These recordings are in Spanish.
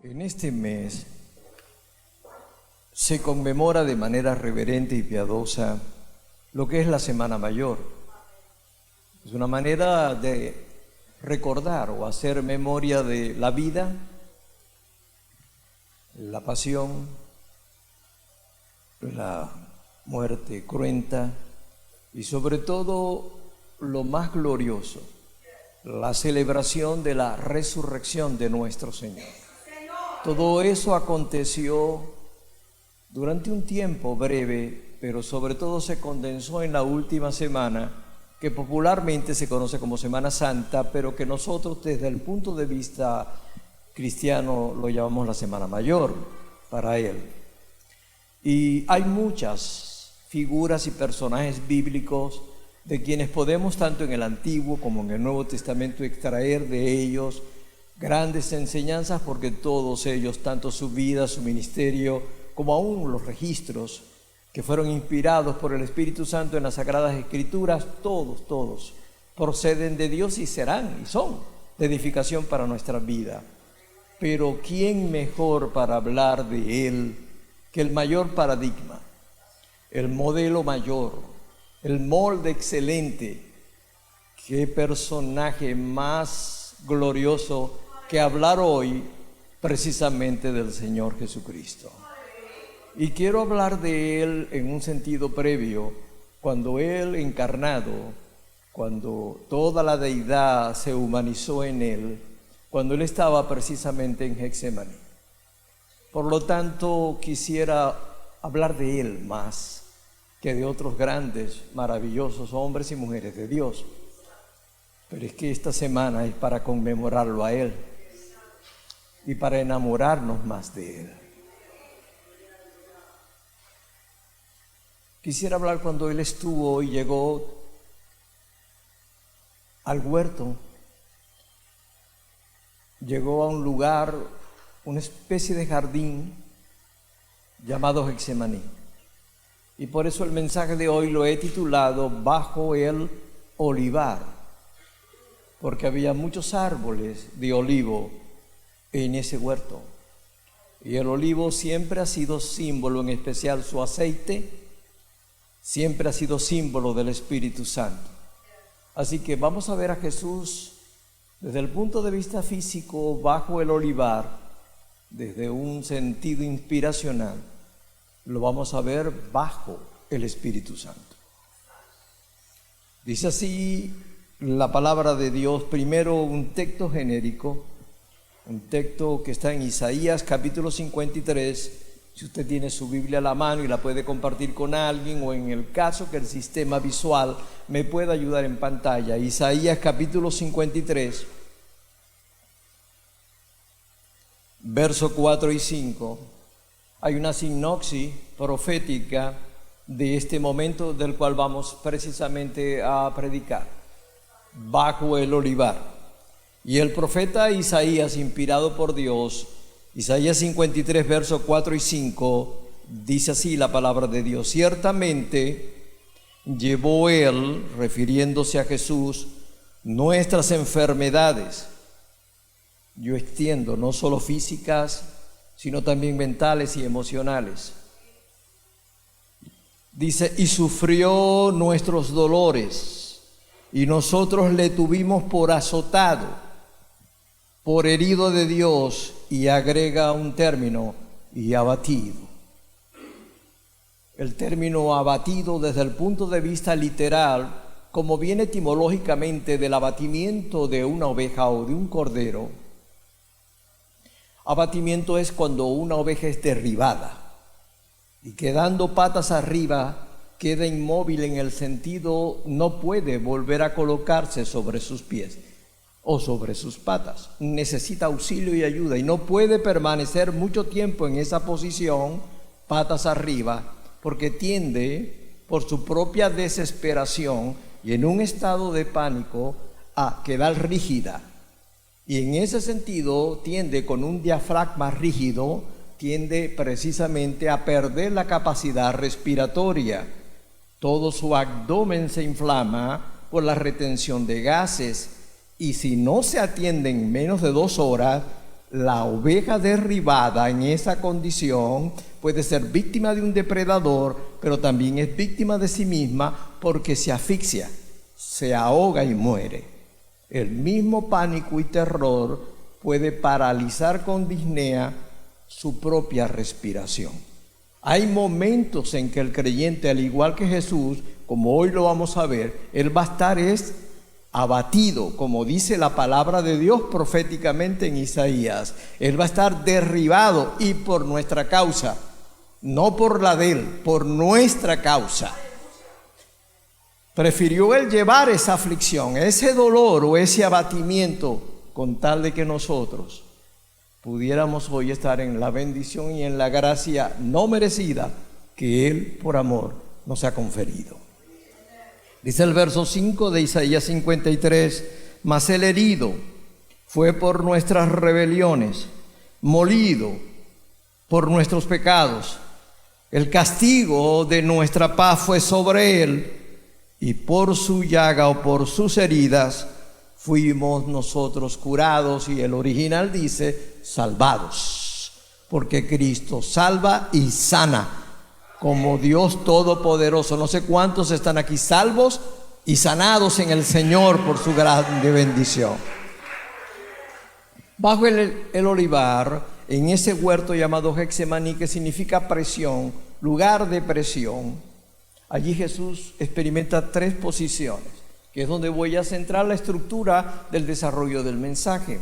En este mes se conmemora de manera reverente y piadosa lo que es la Semana Mayor. Es una manera de recordar o hacer memoria de la vida, la pasión, la muerte cruenta y sobre todo lo más glorioso, la celebración de la resurrección de nuestro Señor. Todo eso aconteció durante un tiempo breve, pero sobre todo se condensó en la última semana, que popularmente se conoce como Semana Santa, pero que nosotros desde el punto de vista cristiano lo llamamos la Semana Mayor para él. Y hay muchas figuras y personajes bíblicos de quienes podemos tanto en el Antiguo como en el Nuevo Testamento extraer de ellos grandes enseñanzas, porque todos ellos, tanto su vida, su ministerio, como aún los registros que fueron inspirados por el Espíritu Santo en las Sagradas Escrituras, todos proceden de Dios y serán y son de edificación para nuestra vida. Pero ¿quién mejor para hablar de Él que el mayor paradigma, el modelo mayor, el molde excelente? ¿Qué personaje más glorioso que hablar hoy precisamente del Señor Jesucristo? Y quiero hablar de Él en un sentido previo, cuando Él encarnado, cuando toda la deidad se humanizó en Él, cuando Él estaba precisamente en Getsemaní. Por lo tanto, quisiera hablar de Él más que de otros grandes, maravillosos hombres y mujeres de Dios. Pero es que esta semana es para conmemorarlo a Él y para enamorarnos más de Él. Quisiera hablar cuando Él estuvo y llegó al huerto, llegó a un lugar, una especie de jardín llamado Getsemaní. Y por eso el mensaje de hoy lo he titulado Bajo el Olivar, porque había muchos árboles de olivo en ese huerto. Y el olivo siempre ha sido símbolo, en especial su aceite, siempre ha sido símbolo del Espíritu Santo. Así que vamos a ver a Jesús desde el punto de vista físico bajo el olivar, desde un sentido inspiracional. Lo vamos a ver bajo el Espíritu Santo. Dice así la palabra de Dios, primero un texto genérico, un texto que está en Isaías capítulo 53, si usted tiene su Biblia a la mano y la puede compartir con alguien, o en el caso que el sistema visual me pueda ayudar en pantalla. Isaías capítulo 53, verso 4 y 5. Hay una sinopsis profética de este momento del cual vamos precisamente a predicar. Bajo el olivar. Y el profeta Isaías, inspirado por Dios, Isaías 53, versos 4 y 5, dice así la palabra de Dios: ciertamente llevó Él, refiriéndose a Jesús, nuestras enfermedades. Yo extiendo, no solo físicas, sino también mentales y emocionales. Dice, y sufrió nuestros dolores, y nosotros le tuvimos por azotado, por herido de Dios, y agrega un término, y abatido. El término abatido desde el punto de vista literal, como viene etimológicamente del abatimiento de una oveja o de un cordero. Abatimiento es cuando una oveja es derribada y quedando patas arriba queda inmóvil, en el sentido no puede volver a colocarse sobre sus pies o sobre sus patas, necesita auxilio y ayuda y no puede permanecer mucho tiempo en esa posición, patas arriba, porque tiende por su propia desesperación y en un estado de pánico a quedar rígida. Y en ese sentido tiende, con un diafragma rígido, tiende precisamente a perder la capacidad respiratoria. Todo su abdomen se inflama por la retención de gases y si no se atiende en menos de 2 horas, la oveja derribada en esa condición puede ser víctima de un depredador, pero también es víctima de sí misma porque se asfixia, se ahoga y muere. El mismo pánico y terror puede paralizar con disnea su propia respiración. Hay momentos en que el creyente, al igual que Jesús, como hoy lo vamos a ver, él va a estar abatido, como dice la palabra de Dios proféticamente en Isaías. Él va a estar derribado, y por nuestra causa, no por la de él, por nuestra causa. Prefirió él llevar esa aflicción, ese dolor o ese abatimiento, con tal de que nosotros pudiéramos hoy estar en la bendición y en la gracia no merecida que él por amor nos ha conferido. Dice el verso 5 de Isaías 53, mas el herido fue por nuestras rebeliones, molido por nuestros pecados. El castigo de nuestra paz fue sobre él, y por su llaga o por sus heridas fuimos nosotros curados. Y el original dice salvados, porque Cristo salva y sana como Dios Todopoderoso. No sé cuántos están aquí salvos y sanados en el Señor por su grande bendición. Bajo el olivar, en ese huerto llamado Getsemaní, que significa presión, lugar de presión, allí Jesús experimenta 3 posiciones, que es donde voy a centrar la estructura del desarrollo del mensaje.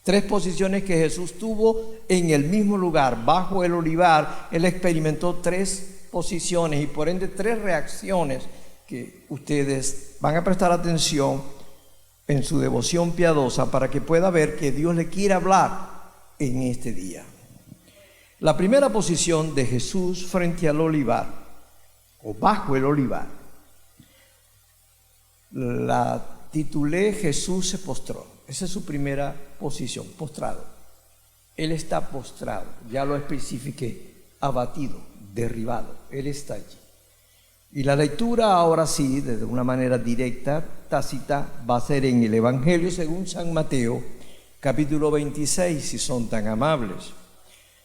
3 posiciones que Jesús tuvo en el mismo lugar, bajo el olivar. Él experimentó 3 posiciones y por ende 3 reacciones que ustedes van a prestar atención en su devoción piadosa para que pueda ver que Dios le quiere hablar en este día. La primera posición de Jesús frente al olivar o bajo el olivar la titulé Jesús se postró. Esa es su primera posición, postrado. Él está postrado, ya lo especifiqué, abatido, derribado. Él está allí. Y la lectura ahora sí, de una manera directa, tácita, va a ser en el Evangelio según San Mateo, capítulo 26, si son tan amables.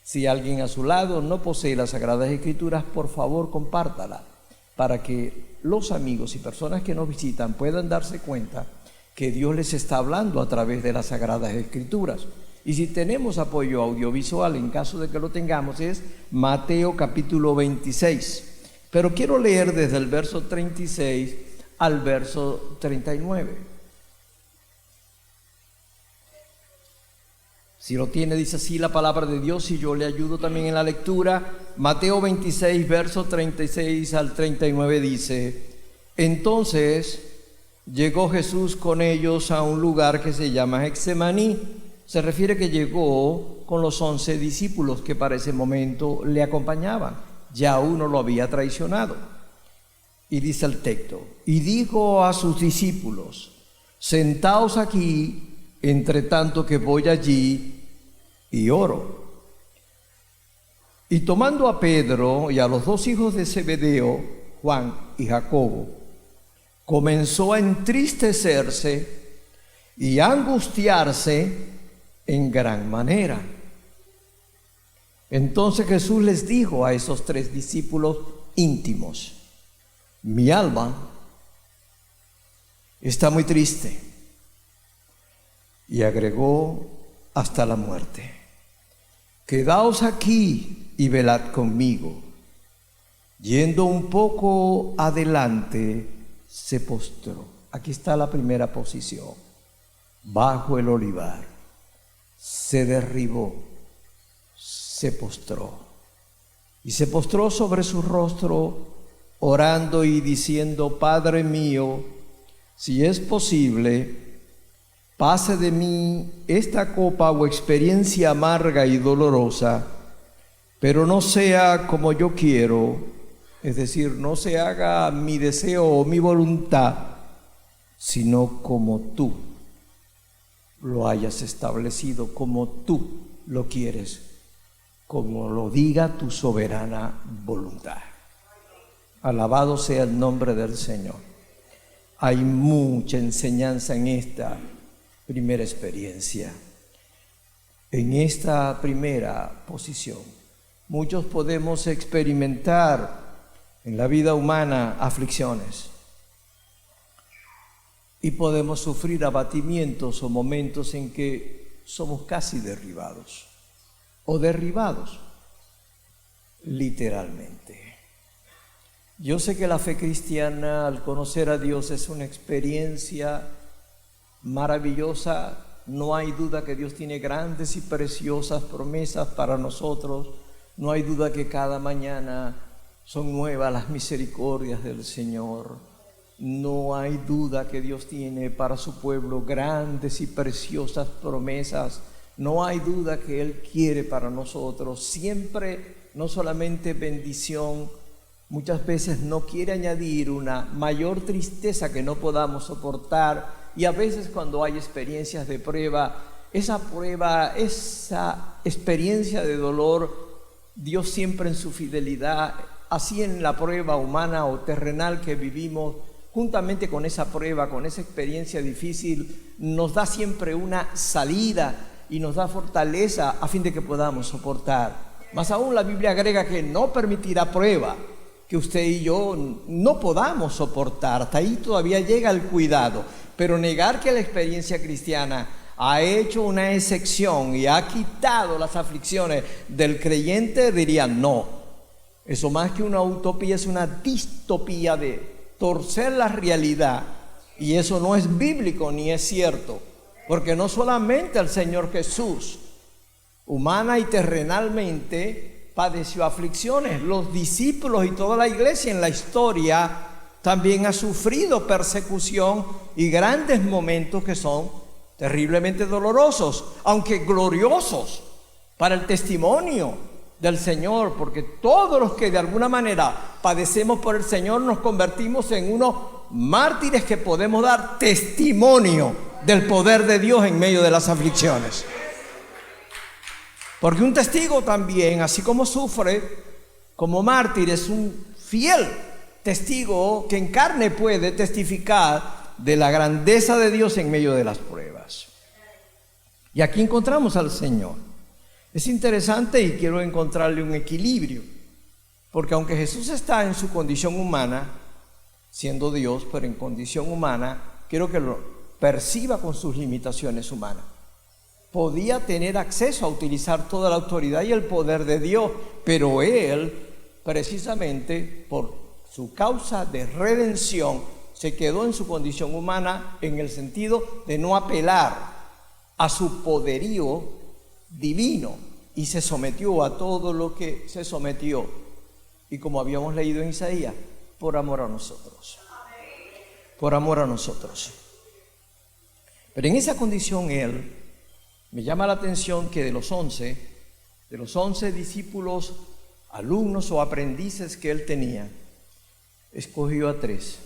Si alguien a su lado no posee las Sagradas Escrituras, por favor compártala, para que los amigos y personas que nos visitan puedan darse cuenta que Dios les está hablando a través de las Sagradas Escrituras. Y si tenemos apoyo audiovisual, en caso de que lo tengamos, es Mateo capítulo 26. Pero quiero leer desde el verso 36 al verso 39. Si lo tiene, dice así la palabra de Dios, y yo le ayudo también en la lectura. Mateo 26, verso 36 al 39 dice: entonces llegó Jesús con ellos a un lugar que se llama Getsemaní. Se refiere que llegó con los 11 discípulos que para ese momento le acompañaban. Ya uno lo había traicionado. Y dice el texto: y dijo a sus discípulos: sentaos aquí, entre tanto que voy allí y oro. Y tomando a Pedro y a los 2 hijos de Zebedeo, Juan y Jacobo, comenzó a entristecerse y a angustiarse en gran manera. Entonces Jesús les dijo a esos 3 discípulos íntimos: mi alma está muy triste. Y agregó: hasta la muerte. Quedaos aquí y velad conmigo. Yendo un poco adelante, se postró. Aquí está la primera posición. Bajo el olivar, se derribó, se postró. Y se postró sobre su rostro, orando y diciendo: Padre mío, si es posible, pase de mí esta copa o experiencia amarga y dolorosa, pero no sea como yo quiero, es decir, no se haga mi deseo o mi voluntad, sino como tú lo hayas establecido, como tú lo quieres, como lo diga tu soberana voluntad. Alabado sea el nombre del Señor. Hay mucha enseñanza en esta primera experiencia. En esta primera posición, muchos podemos experimentar en la vida humana aflicciones y podemos sufrir abatimientos o momentos en que somos casi derribados o derribados literalmente. Yo sé que la fe cristiana, al conocer a Dios, es una experiencia maravillosa. No hay duda que Dios tiene grandes y preciosas promesas para nosotros. No hay duda que cada mañana son nuevas las misericordias del Señor. No hay duda que Dios tiene para su pueblo grandes y preciosas promesas. No hay duda que Él quiere para nosotros siempre, no solamente bendición, muchas veces no quiere añadir una mayor tristeza que no podamos soportar. Y a veces cuando hay experiencias de prueba, esa experiencia de dolor, Dios siempre en su fidelidad, así en la prueba humana o terrenal que vivimos, juntamente con esa prueba, con esa experiencia difícil, nos da siempre una salida y nos da fortaleza a fin de que podamos soportar. Más aún la Biblia agrega que no permitirá prueba que usted y yo no podamos soportar. Hasta ahí todavía llega el cuidado. Pero negar que la experiencia cristiana ha hecho una excepción y ha quitado las aflicciones del creyente, diría no. Eso más que una utopía es una distopía de torcer la realidad. Y eso no es bíblico ni es cierto. Porque no solamente el Señor Jesús, humana y terrenalmente, padeció aflicciones. Los discípulos y toda la iglesia en la historia también ha sufrido persecución y grandes momentos que son terriblemente dolorosos, aunque gloriosos para el testimonio del Señor, porque todos los que de alguna manera padecemos por el Señor nos convertimos en unos mártires que podemos dar testimonio del poder de Dios en medio de las aflicciones. Porque un testigo también, así como sufre como mártir, es un fiel testigo que en carne puede testificar de la grandeza de Dios en medio de las pruebas. Y aquí encontramos al Señor. Es interesante y quiero encontrarle un equilibrio, porque aunque Jesús está en su condición humana, siendo Dios, pero en condición humana, quiero que lo perciba con sus limitaciones humanas. Podía tener acceso a utilizar toda la autoridad y el poder de Dios, pero Él, precisamente por su causa de redención, se quedó en su condición humana en el sentido de no apelar a su poderío divino y se sometió a todo lo que se sometió. Y como habíamos leído en Isaías, por amor a nosotros. Por amor a nosotros. Pero en esa condición Él, me llama la atención que de los 11 discípulos, alumnos o aprendices que Él tenía, escogió a 3.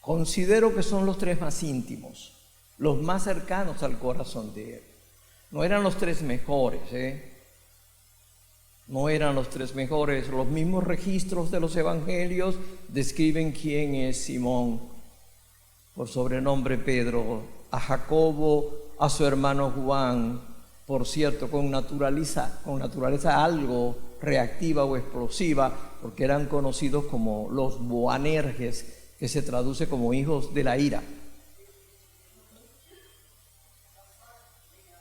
Considero que son los 3 más íntimos, los más cercanos al corazón de Él. No eran los 3 mejores, No eran los 3 mejores. Los mismos registros de los evangelios describen quién es Simón, por sobrenombre Pedro, a Jacobo, a su hermano Juan, por cierto, con naturaleza algo reactiva o explosiva, porque eran conocidos como los Boanerges, que se traduce como hijos de la ira.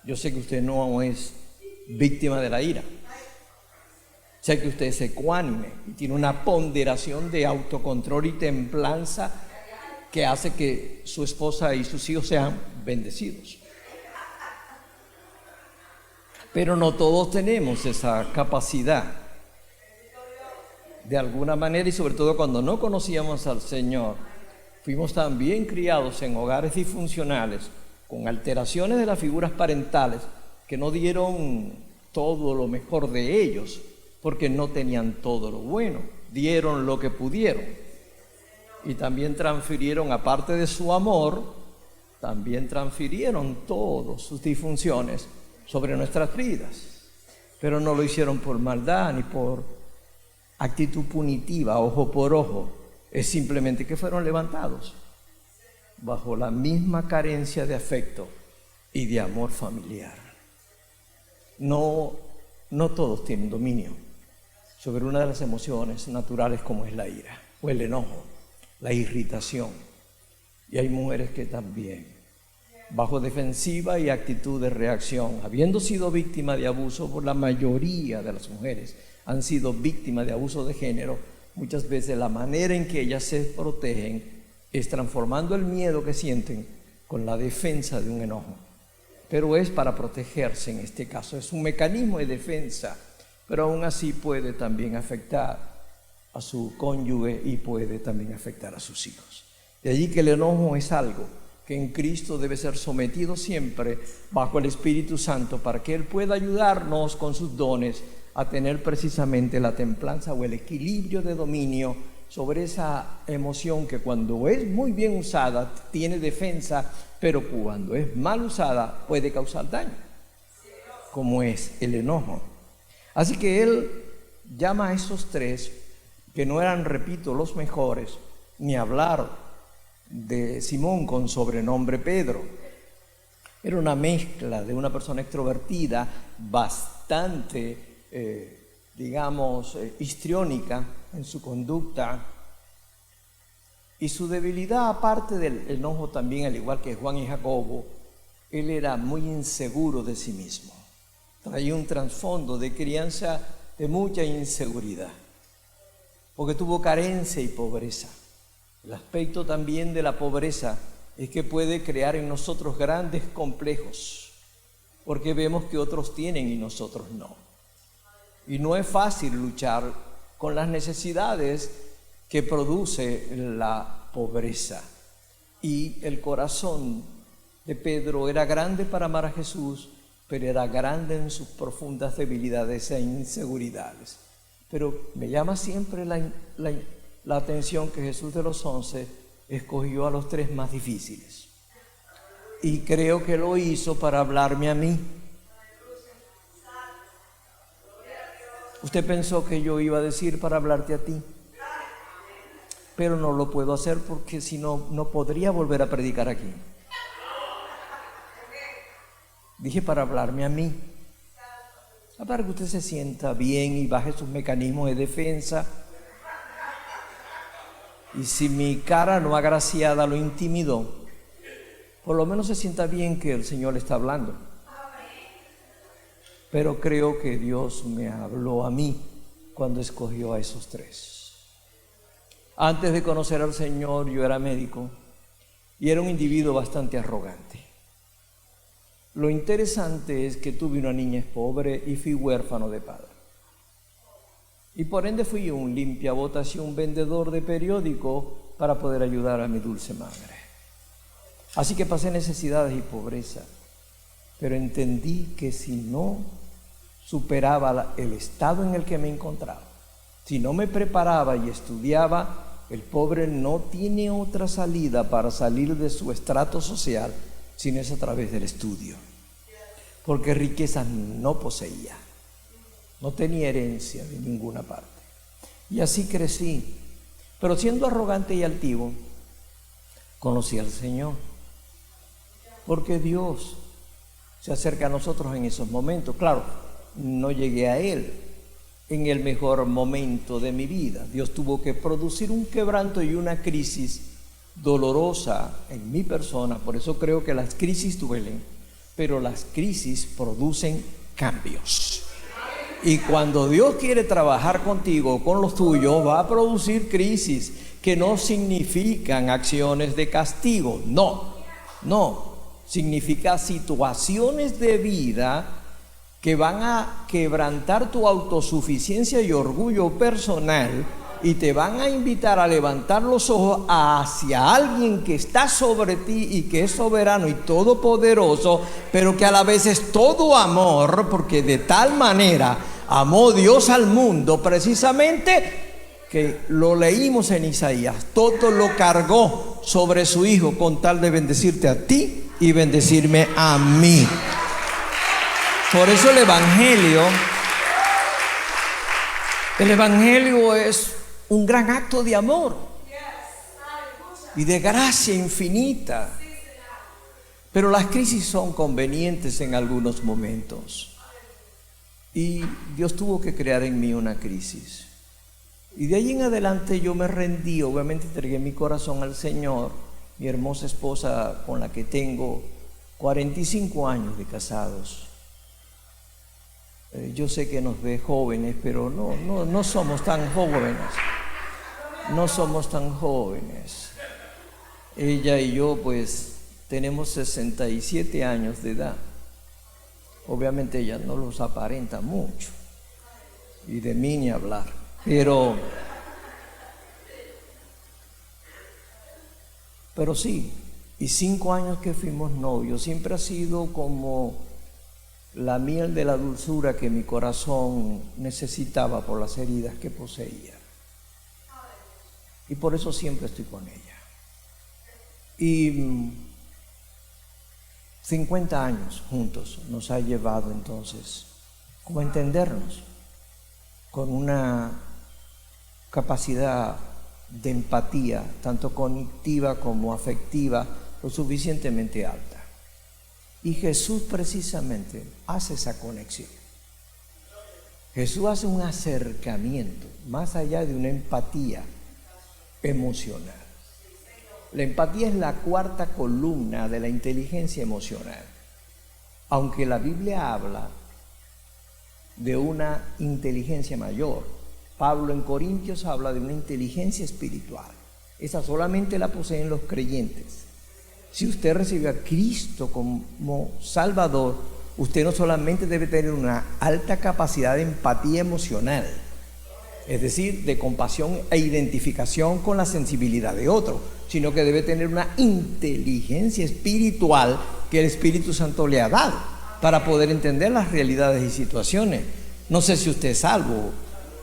Yo sé que usted no es víctima de la ira. Sé que usted es ecuánime y tiene una ponderación de autocontrol y templanza que hace que su esposa y sus hijos sean bendecidos. Pero no todos tenemos esa capacidad. De alguna manera, y sobre todo cuando no conocíamos al Señor, fuimos también criados en hogares disfuncionales, con alteraciones de las figuras parentales, que no dieron todo lo mejor de ellos, porque no tenían todo lo bueno, dieron lo que pudieron. Y también transfirieron, aparte de su amor, también transfirieron todas sus disfunciones sobre nuestras vidas. Pero no lo hicieron por maldad ni por actitud punitiva, ojo por ojo. Es simplemente que fueron levantados bajo la misma carencia de afecto y de amor familiar. No todos tienen dominio sobre una de las emociones naturales como es la ira o el enojo, la irritación. Y hay mujeres que también, bajo defensiva y actitud de reacción, habiendo sido víctima de abuso, por la mayoría de las mujeres han sido víctimas de abuso de género, muchas veces la manera en que ellas se protegen es transformando el miedo que sienten con la defensa de un enojo. Pero es para protegerse en este caso, es un mecanismo de defensa, pero aún así puede también afectar a su cónyuge y puede también afectar a sus hijos. De allí que el enojo es algo que en Cristo debe ser sometido siempre bajo el Espíritu Santo para que Él pueda ayudarnos con sus dones a tener precisamente la templanza o el equilibrio de dominio sobre esa emoción que cuando es muy bien usada tiene defensa, pero cuando es mal usada puede causar daño, como es el enojo. Así que Él llama a esos tres, que no eran, repito, los mejores, ni hablar de Simón con sobrenombre Pedro. Era una mezcla de una persona extrovertida, bastante histriónica en su conducta, y su debilidad, aparte del enojo también, al igual que Juan y Jacobo, él era muy inseguro de sí mismo. Traía un trasfondo de crianza de mucha inseguridad, porque tuvo carencia y pobreza. El aspecto también de la pobreza es que puede crear en nosotros grandes complejos, porque vemos que otros tienen y nosotros no. Y no es fácil luchar con las necesidades que produce la pobreza. Y el corazón de Pedro era grande para amar a Jesús, pero era grande en sus profundas debilidades e inseguridades. Pero me llama siempre la atención que Jesús de los 11 escogió a los tres más difíciles. Y creo que lo hizo para hablarme a mí. Usted pensó que yo iba a decir para hablarte a ti, pero no lo puedo hacer porque si no, no podría volver a predicar aquí. Dije para hablarme a mí, para que usted se sienta bien y baje sus mecanismos de defensa. Y si mi cara no agraciada lo intimidó, por lo menos se sienta bien que el Señor le está hablando. Pero creo que Dios me habló a mí cuando escogió a esos tres. Antes de conocer al Señor, yo era médico y era un individuo bastante arrogante. Lo interesante es que tuve una niñez pobre y fui huérfano de padre. Y por ende fui un limpiabotas y un vendedor de periódico para poder ayudar a mi dulce madre. Así que pasé necesidades y pobreza, pero entendí que si no superaba el estado en el que me encontraba, si no me preparaba y estudiaba, el pobre no tiene otra salida para salir de su estrato social, sino es a través del estudio. Porque riquezas no poseía, no tenía herencia de ninguna parte. Y así crecí, pero siendo arrogante y altivo, conocí al Señor. Porque Dios se acerca a nosotros en esos momentos. Claro, no llegué a Él en el mejor momento de mi vida. Dios tuvo que producir un quebranto y una crisis dolorosa en mi persona. Por eso creo que las crisis duelen, pero las crisis producen cambios. Y cuando Dios quiere trabajar contigo, con los tuyos, va a producir crisis que no significan acciones de castigo. No. Significa situaciones de vida que van a quebrantar tu autosuficiencia y orgullo personal y te van a invitar a levantar los ojos hacia alguien que está sobre ti y que es soberano y todopoderoso, pero que a la vez es todo amor, porque de tal manera amó Dios al mundo, precisamente que lo leímos en Isaías, todo lo cargó sobre su Hijo con tal de bendecirte a ti y bendecirme a mí. Por eso el Evangelio es un gran acto de amor y de gracia infinita. Pero las crisis son convenientes en algunos momentos. Y Dios tuvo que crear en mí una crisis. Y de ahí en adelante yo me rendí, obviamente entregué mi corazón al Señor. Mi hermosa esposa, con la que tengo 45 años de casados. Yo sé que nos ve jóvenes, pero no somos tan jóvenes. No somos tan jóvenes. Ella y yo pues tenemos 67 años de edad. Obviamente ella no los aparenta mucho. Y de mí ni hablar. Pero sí, y 5 años que fuimos novios, siempre ha sido como la miel de la dulzura que mi corazón necesitaba por las heridas que poseía. Y por eso siempre estoy con ella. Y 50 años juntos nos ha llevado entonces como a entendernos con una capacidad de empatía, tanto cognitiva como afectiva, lo suficientemente alta. Y Jesús precisamente hace esa conexión. Jesús hace un acercamiento más allá de una empatía emocional. La empatía es la cuarta columna de la inteligencia emocional. Aunque la Biblia habla de una inteligencia mayor, Pablo en Corintios habla de una inteligencia espiritual. Esa solamente la poseen los creyentes. Si usted recibe a Cristo como Salvador, usted no solamente debe tener una alta capacidad de empatía emocional, es decir, de compasión e identificación con la sensibilidad de otro, sino que debe tener una inteligencia espiritual que el Espíritu Santo le ha dado para poder entender las realidades y situaciones. No sé si usted es salvo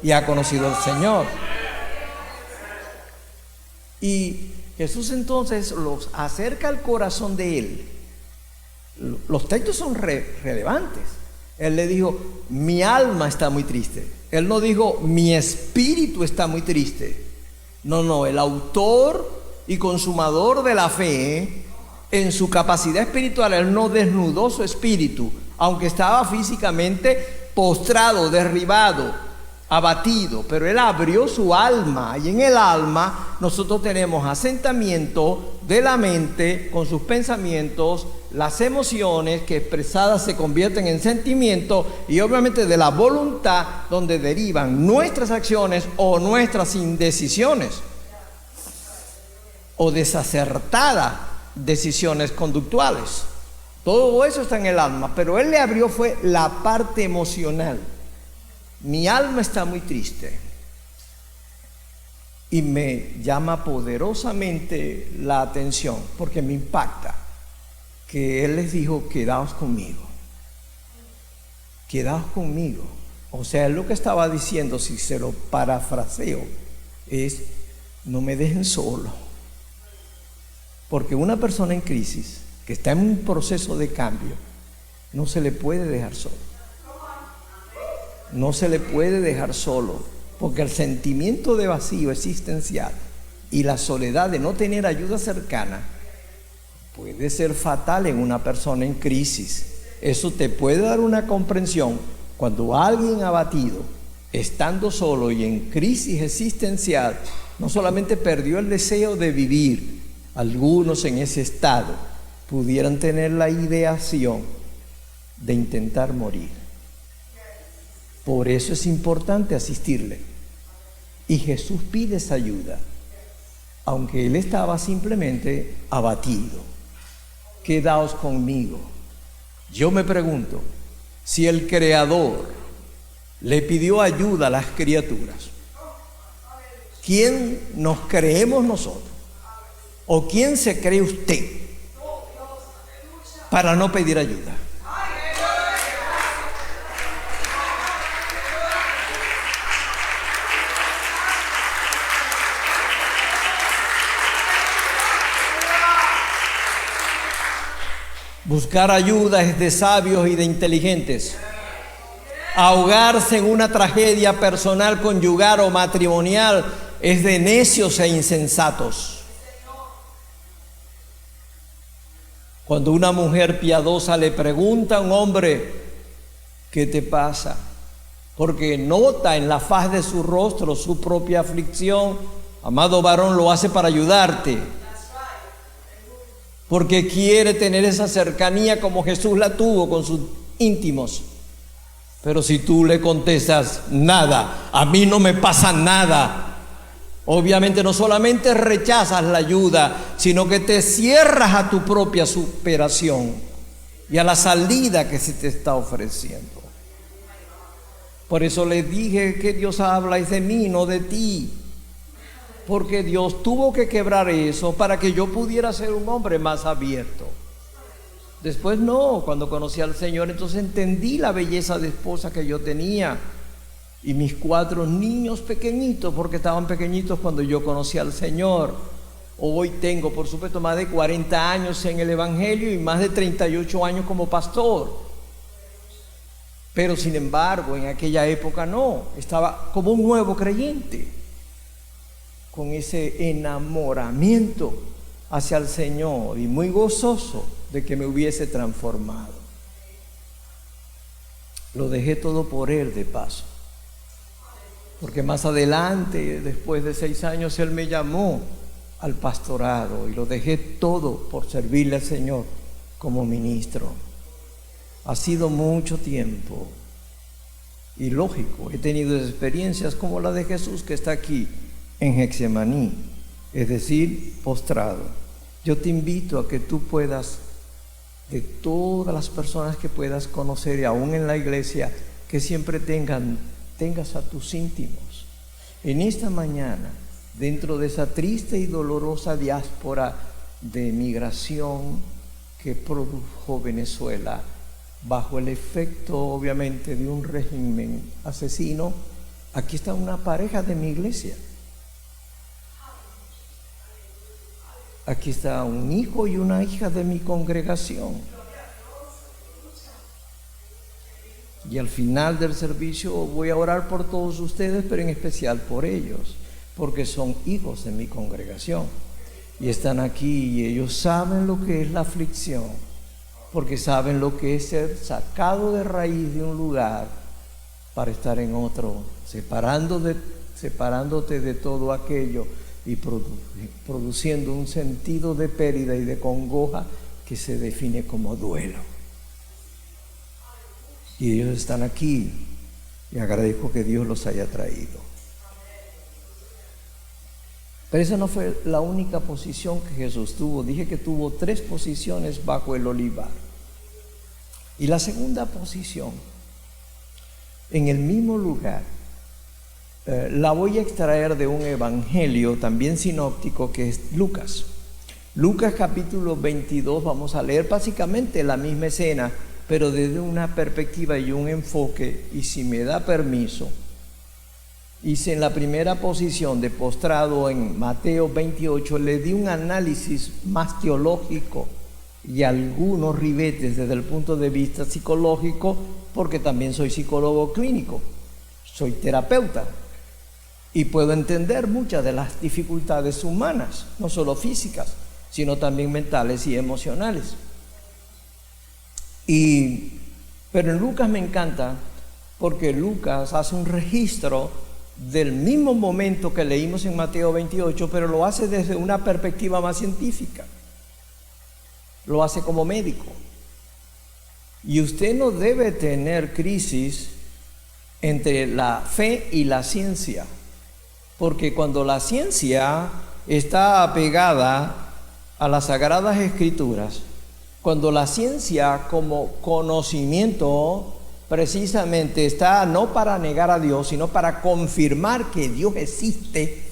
y ha conocido al Señor. Y Jesús entonces los acerca al corazón de él. Los textos son relevantes. Él le dijo, mi alma está muy triste. Él no dijo, mi espíritu está muy triste. No, el autor y consumador de la fe, en su capacidad espiritual, él no desnudó su espíritu, aunque estaba físicamente postrado, derribado, abatido, pero él abrió su alma, y en el alma nosotros tenemos asentamiento de la mente con sus pensamientos, las emociones que expresadas se convierten en sentimientos, y obviamente de la voluntad, donde derivan nuestras acciones o nuestras indecisiones o desacertadas decisiones conductuales. Todo eso está en el alma, pero él le abrió fue la parte emocional. Mi alma está muy triste. Y me llama poderosamente la atención, porque me impacta, que él les dijo, quedaos conmigo. Quedaos conmigo. O sea, él lo que estaba diciendo, si se lo parafraseo, es, no me dejen solo. Porque una persona en crisis, que está en un proceso de cambio, no se le puede dejar solo. No se le puede dejar solo, porque el sentimiento de vacío existencial y la soledad de no tener ayuda cercana puede ser fatal en una persona en crisis. Eso te puede dar una comprensión cuando alguien abatido, estando solo y en crisis existencial, no solamente perdió el deseo de vivir. Algunos en ese estado pudieran tener la ideación de intentar morir. Por eso es importante asistirle. Y Jesús pide esa ayuda, aunque él estaba simplemente abatido. Quedaos conmigo. Yo me pregunto, si el Creador le pidió ayuda a las criaturas, ¿quién nos creemos nosotros? ¿O quién se cree usted para no pedir ayuda? Buscar ayuda es de sabios y de inteligentes. Ahogarse en una tragedia personal, conyugal o matrimonial es de necios e insensatos. Cuando una mujer piadosa le pregunta a un hombre, ¿qué te pasa? Porque nota en la faz de su rostro su propia aflicción, amado varón, lo hace para ayudarte. Porque quiere tener esa cercanía como Jesús la tuvo con sus íntimos. Pero si tú le contestas, nada, a mí no me pasa nada, obviamente no solamente rechazas la ayuda, sino que te cierras a tu propia superación y a la salida que se te está ofreciendo. Por eso les dije que Dios habla es de mí, no de ti. Porque Dios tuvo que quebrar eso para que yo pudiera ser un hombre más abierto. Después no, cuando conocí al Señor, entonces entendí la belleza de esposa que yo tenía. Y mis 4 niños pequeñitos, porque estaban pequeñitos cuando yo conocí al Señor. Hoy tengo, por supuesto, más de 40 años en el Evangelio y más de 38 años como pastor. Pero sin embargo, en aquella época no, estaba como un nuevo creyente, con ese enamoramiento hacia el Señor y muy gozoso de que me hubiese transformado. Lo dejé todo por Él de paso, porque más adelante, después de 6 años, Él me llamó al pastorado y lo dejé todo por servirle al Señor como ministro. Ha sido mucho tiempo y lógico, he tenido experiencias como la de Jesús que está aquí en Getsemaní, es decir, postrado. Yo te invito a que tú puedas, de todas las personas que puedas conocer y aún en la iglesia, que siempre tengas a tus íntimos. En esta mañana, dentro de esa triste y dolorosa diáspora de migración que produjo Venezuela, bajo el efecto obviamente de un régimen asesino, aquí está una pareja de mi iglesia. Aquí está un hijo y una hija de mi congregación. Y al final del servicio voy a orar por todos ustedes, pero en especial por ellos, porque son hijos de mi congregación. Y están aquí y ellos saben lo que es la aflicción, porque saben lo que es ser sacado de raíz de un lugar para estar en otro, separándote de todo aquello y produciendo un sentido de pérdida y de congoja que se define como duelo. Y ellos están aquí y agradezco que Dios los haya traído. Pero esa no fue la única posición que Jesús tuvo. Dije que tuvo 3 posiciones bajo el olivar. Y la segunda posición, en el mismo lugar, la voy a extraer de un evangelio también sinóptico que es Lucas. Lucas capítulo 22, vamos a leer básicamente la misma escena, pero desde una perspectiva y un enfoque, y si me da permiso, hice en la primera posición de postrado en Mateo 28, le di un análisis más teológico y algunos ribetes desde el punto de vista psicológico, porque también soy psicólogo clínico, soy terapeuta y puedo entender muchas de las dificultades humanas, no solo físicas, sino también mentales y emocionales. Pero en Lucas me encanta porque Lucas hace un registro del mismo momento que leímos en Mateo 28, pero lo hace desde una perspectiva más científica. Lo hace como médico. Y usted no debe tener crisis entre la fe y la ciencia, porque cuando la ciencia está apegada a las Sagradas Escrituras, cuando la ciencia como conocimiento precisamente está no para negar a Dios, sino para confirmar que Dios existe,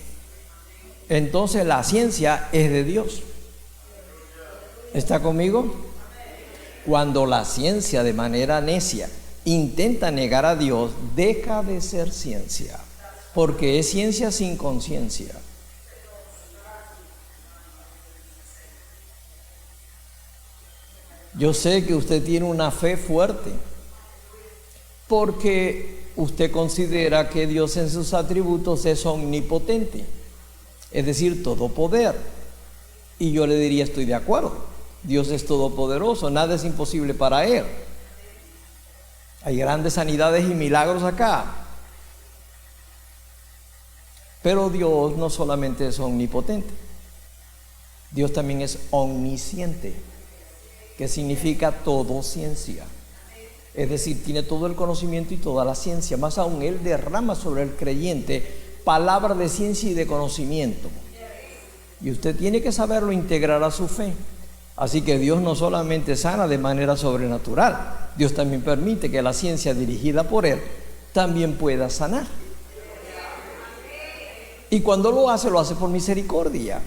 entonces la ciencia es de Dios. ¿Está conmigo? Cuando la ciencia de manera necia intenta negar a Dios, deja de ser ciencia, porque es ciencia sin conciencia. Yo sé que usted tiene una fe fuerte, porque usted considera que Dios en sus atributos es omnipotente, es decir, todo poder. Y yo le diría, estoy de acuerdo. Dios es todopoderoso, nada es imposible para Él. Hay grandes sanidades y milagros acá. Pero Dios no solamente es omnipotente, Dios también es omnisciente, que significa todo ciencia. Es decir, tiene todo el conocimiento y toda la ciencia. Más aún, Él derrama sobre el creyente palabra de ciencia y de conocimiento. Y usted tiene que saberlo integrar a su fe. Así que Dios no solamente sana de manera sobrenatural, Dios también permite que la ciencia dirigida por Él también pueda sanar. Y cuando lo hace por misericordia.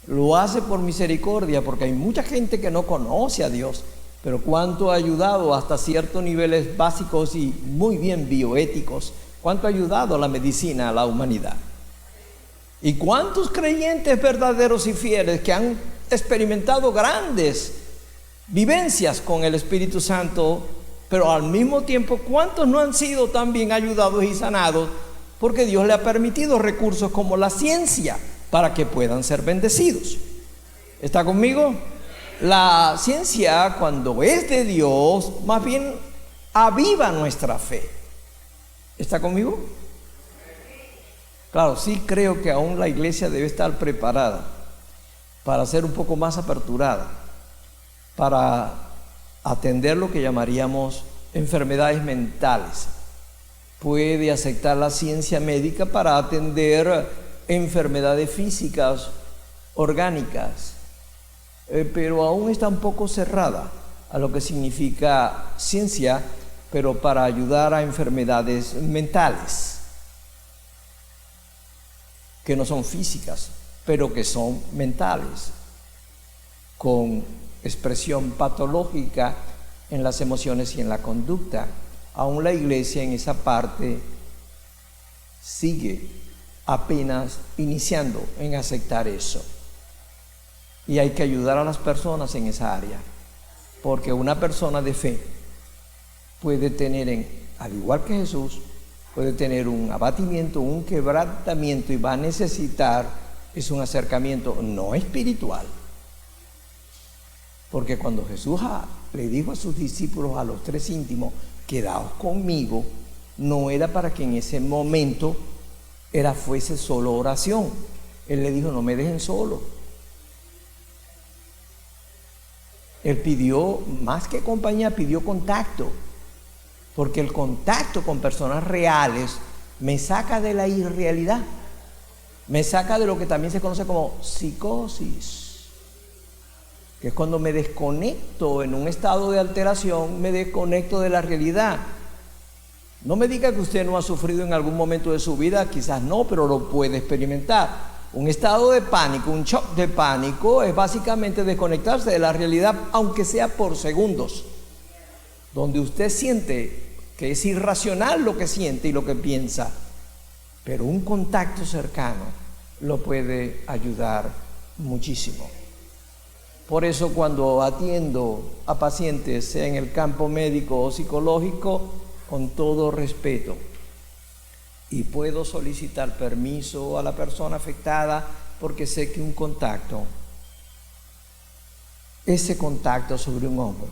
Lo hace por misericordia, porque hay mucha gente que no conoce a Dios, pero cuánto ha ayudado hasta ciertos niveles básicos y muy bien bioéticos, cuánto ha ayudado a la medicina, a la humanidad. Y cuántos creyentes verdaderos y fieles que han experimentado grandes vivencias con el Espíritu Santo, pero al mismo tiempo cuántos no han sido también ayudados y sanados, porque Dios le ha permitido recursos como la ciencia para que puedan ser bendecidos. ¿Está conmigo? La ciencia, cuando es de Dios, más bien aviva nuestra fe. ¿Está conmigo? Claro, sí creo que aún la iglesia debe estar preparada para ser un poco más aperturada, para atender lo que llamaríamos enfermedades mentales. Puede aceptar la ciencia médica para atender enfermedades físicas, orgánicas, pero aún está un poco cerrada a lo que significa ciencia, pero para ayudar a enfermedades mentales, que no son físicas, pero que son mentales, con expresión patológica en las emociones y en la conducta. Aún la iglesia en esa parte sigue apenas iniciando en aceptar eso. Y hay que ayudar a las personas en esa área, porque una persona de fe puede tener, al igual que Jesús, puede tener un abatimiento, un quebrantamiento, y va a necesitar, es un acercamiento no espiritual. Porque cuando Jesús le dijo a sus discípulos, a los 3 íntimos, quedaos conmigo, no era para que en ese momento fuese solo oración. Él le dijo, no me dejen solo. Él pidió, más que compañía, pidió contacto, porque el contacto con personas reales me saca de la irrealidad, me saca de lo que también se conoce como psicosis, que es cuando me desconecto en un estado de alteración, me desconecto de la realidad. No me diga que usted no ha sufrido en algún momento de su vida, quizás no, pero lo puede experimentar. Un estado de pánico, un shock de pánico, es básicamente desconectarse de la realidad, aunque sea por segundos, donde usted siente que es irracional lo que siente y lo que piensa, pero un contacto cercano lo puede ayudar muchísimo. Por eso, cuando atiendo a pacientes, sea en el campo médico o psicológico, con todo respeto, y puedo solicitar permiso a la persona afectada, porque sé que un contacto, ese contacto sobre un hombro,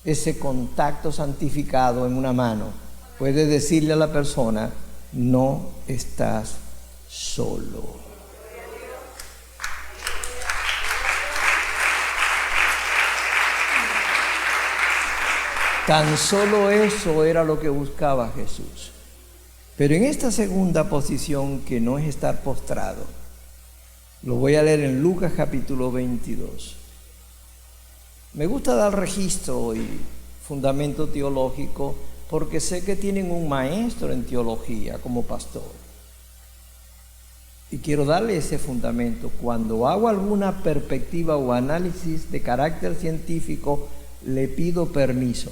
ese contacto santificado en una mano, puede decirle a la persona, no estás solo. Tan solo eso era lo que buscaba Jesús. Pero en esta segunda posición, que no es estar postrado, lo voy a leer en Lucas capítulo 22. Me gusta dar registro y fundamento teológico, porque sé que tienen un maestro en teología como pastor. Y quiero darle ese fundamento. Cuando hago alguna perspectiva o análisis de carácter científico, le pido permiso.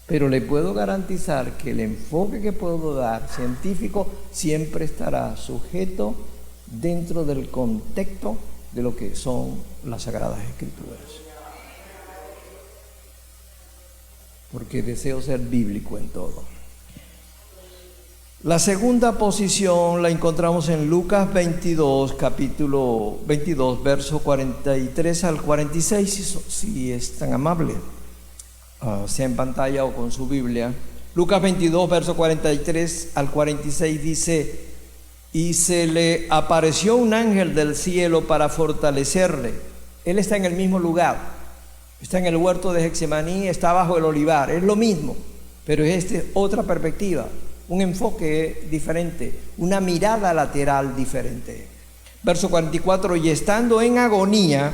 Pero le puedo garantizar que el enfoque que puedo dar científico siempre estará sujeto dentro del contexto de lo que son las Sagradas Escrituras. Porque deseo ser bíblico en todo. La segunda posición la encontramos en Lucas 22, capítulo 22, verso 43 al 46, si es tan amable, sea en pantalla o con su Biblia. Lucas 22, verso 43 al 46 dice: y se le apareció un ángel del cielo para fortalecerle. Él está en el mismo lugar, está en el huerto de Getsemaní, está bajo el olivar, es lo mismo, pero es otra perspectiva, un enfoque diferente, una mirada lateral diferente. Verso 44: y estando en agonía,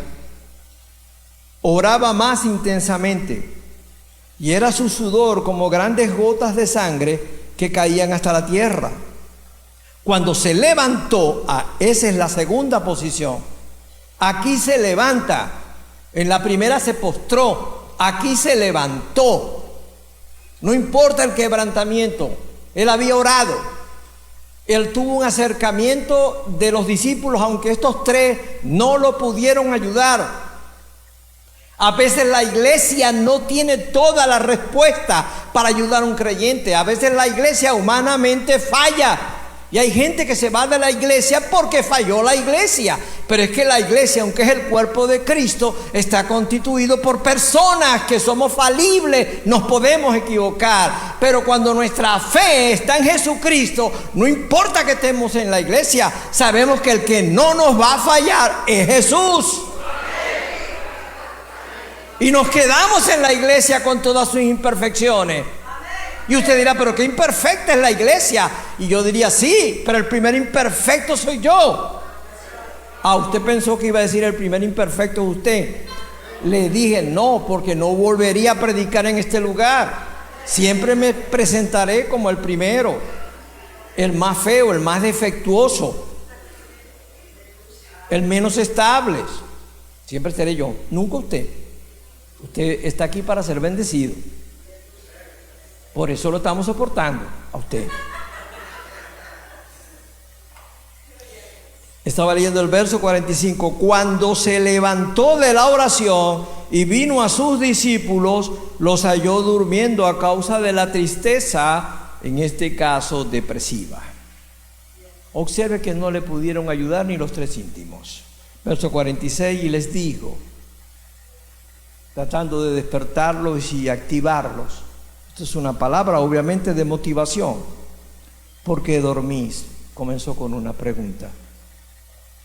oraba más intensamente, y era su sudor como grandes gotas de sangre que caían hasta la tierra. Cuando se levantó, esa es la segunda posición. Aquí se levanta, en la primera se postró, aquí se levantó. No importa el quebrantamiento, él había orado, él tuvo un acercamiento de los discípulos, aunque estos tres no lo pudieron ayudar. A veces la iglesia no tiene toda la respuesta para ayudar a un creyente. A veces la iglesia humanamente falla. Y hay gente que se va de la iglesia porque falló la iglesia. Pero es que la iglesia, aunque es el cuerpo de Cristo, está constituido por personas que somos falibles, nos podemos equivocar. Pero cuando nuestra fe está en Jesucristo, no importa que estemos en la iglesia, sabemos que el que no nos va a fallar es Jesús. Y nos quedamos en la iglesia con todas sus imperfecciones. Y usted dirá, pero qué imperfecta es la iglesia. Y yo diría, sí, pero el primer imperfecto soy yo. Usted pensó que iba a decir el primer imperfecto es usted. Le dije, no, porque no volvería a predicar en este lugar. Siempre me presentaré como el primero, el más feo, el más defectuoso, el menos estable. Siempre seré yo, nunca usted. Usted está aquí para ser bendecido. Por eso lo estamos soportando a usted. Estaba leyendo el verso 45. Cuando se levantó de la oración y vino a sus discípulos, los halló durmiendo a causa de la tristeza, en este caso depresiva. Observe que no le pudieron ayudar ni los tres íntimos. Verso 46: y les dijo, tratando de despertarlos y activarlos. Esto es una palabra obviamente de motivación. ¿Por qué dormís? Comenzó con una pregunta.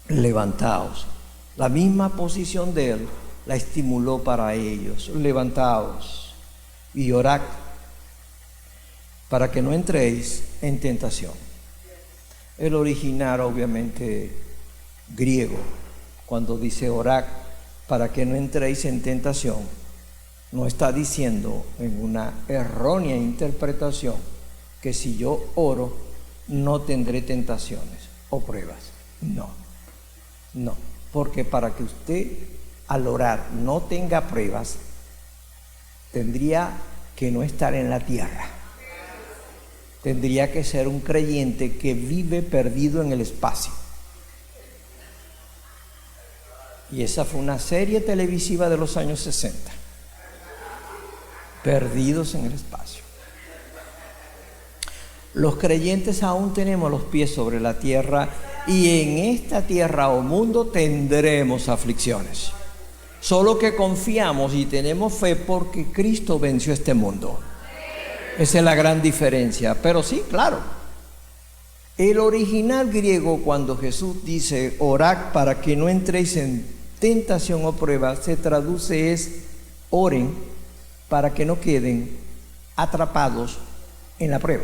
Levantaos. La misma posición de él la estimuló para ellos. Levantaos y orad para que no entréis en tentación. El original obviamente griego, cuando dice orad para que no entréis en tentación, no está diciendo en una errónea interpretación que si yo oro no tendré tentaciones o pruebas. No, porque para que usted al orar no tenga pruebas, tendría que no estar en la tierra. Tendría que ser un creyente que vive perdido en el espacio. Y esa fue una serie televisiva de los años 60. Perdidos en el espacio. Los creyentes aún tenemos los pies sobre la tierra, y en esta tierra o mundo tendremos aflicciones. Solo que confiamos y tenemos fe porque Cristo venció este mundo. Esa es la gran diferencia. Pero sí, claro, el original griego, cuando Jesús dice orad para que no entréis en tentación o prueba, se traduce es oren para que no queden atrapados en la prueba.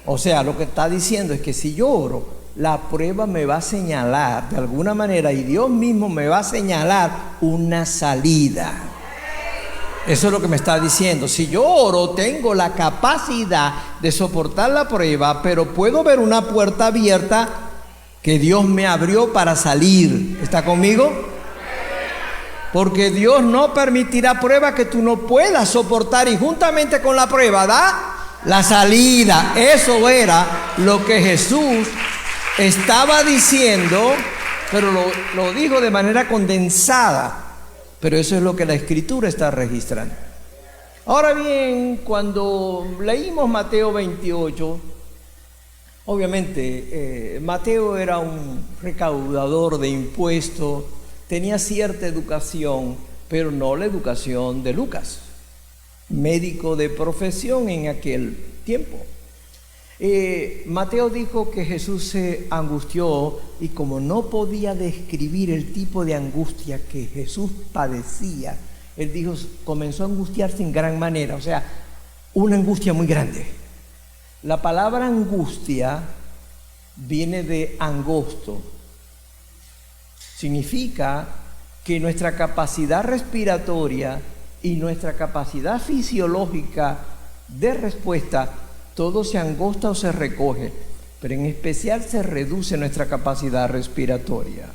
O sea, lo que está diciendo es que si yo oro, la prueba me va a señalar de alguna manera, y Dios mismo me va a señalar una salida. Eso es lo que me está diciendo. Si yo oro, tengo la capacidad de soportar la prueba, pero puedo ver una puerta abierta que Dios me abrió para salir. ¿Está conmigo? Porque Dios no permitirá prueba que tú no puedas soportar, y juntamente con la prueba da la salida. Eso era lo que Jesús estaba diciendo, pero lo dijo de manera condensada. Pero eso es lo que la Escritura está registrando. Ahora bien, cuando leímos Mateo 28, Obviamente, Mateo era un recaudador de impuestos, tenía cierta educación, pero no la educación de Lucas, médico de profesión en aquel tiempo. Mateo dijo que Jesús se angustió y como no podía describir el tipo de angustia que Jesús padecía, él dijo, comenzó a angustiarse en gran manera, o sea, una angustia muy grande. La palabra angustia viene de angosto. Significa que nuestra capacidad respiratoria y nuestra capacidad fisiológica de respuesta, todo se angosta o se recoge, pero en especial se reduce nuestra capacidad respiratoria.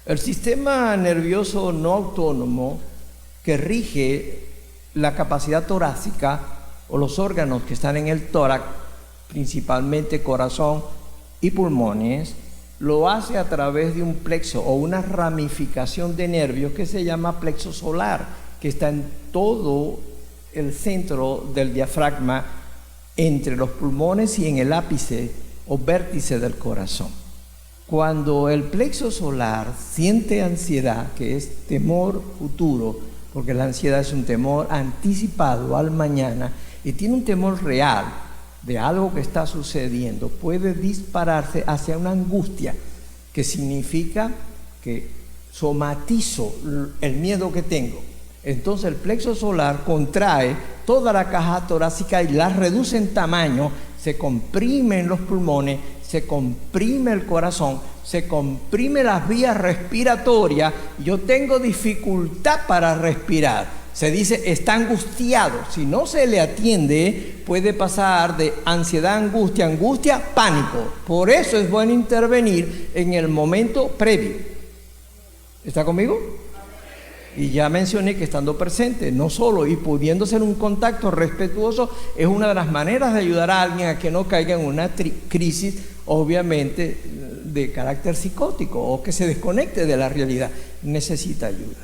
El sistema nervioso no autónomo que rige la capacidad torácica o los órganos que están en el tórax, principalmente corazón y pulmones, lo hace a través de un plexo o una ramificación de nervios que se llama plexo solar, que está en todo el centro del diafragma, entre los pulmones y en el ápice o vértice del corazón. Cuando el plexo solar siente ansiedad, que es temor futuro, porque la ansiedad es un temor anticipado al mañana y tiene un temor real de algo que está sucediendo, puede dispararse hacia una angustia que significa que somatizo el miedo que tengo. Entonces el plexo solar contrae toda la caja torácica y la reduce en tamaño, se comprimen los pulmones, se comprime el corazón, se comprime las vías respiratorias. Yo tengo dificultad para respirar. Se dice, está angustiado. Si no se le atiende, puede pasar de ansiedad, angustia, pánico. Por eso es bueno intervenir en el momento previo. ¿Está conmigo? Y ya mencioné que estando presente, no solo y pudiendo hacer un contacto respetuoso, es una de las maneras de ayudar a alguien a que no caiga en una crisis, obviamente, de carácter psicótico o que se desconecte de la realidad. Necesita ayuda.